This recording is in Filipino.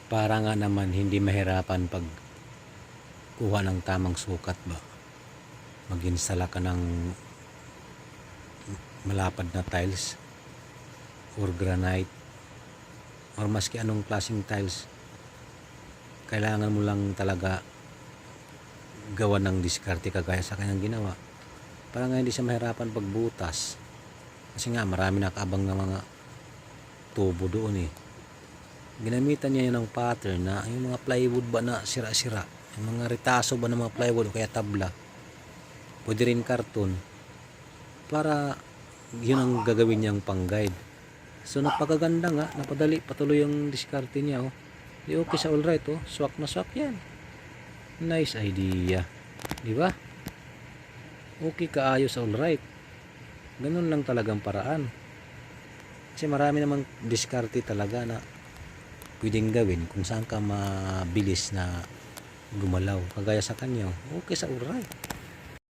Para nga naman hindi mahirapan pag kuha ng tamang sukat ba. Mag-installa ka ng malapad na tiles or granite or maski anong klaseng tiles. Kailangan mo lang talaga gawa ng diskarte kagaya sa kanyang ginawa. Para nga hindi siya mahirapan pagbutas. Kasi nga marami nakaabang na mga tubo doon eh. Ginamitan niya yun ng pattern na yung mga plywood ba na sira-sira, yung mga ritaso ba ng mga plywood o kaya tabla, pwede rin karton, para yun ang gagawin niyang pang guide. So napakaganda nga, napadali patuloy yung diskarte niya oh. Di okay sa alright oh, swak na swak yan. Nice idea, di ba? Okay, kaayos, alright. Ganun lang talagang paraan. Kasi marami namang diskarte talaga na pwedeng gawin kung saan ka mabilis na gumalaw. Kagaya sa kanya, okay sa alright.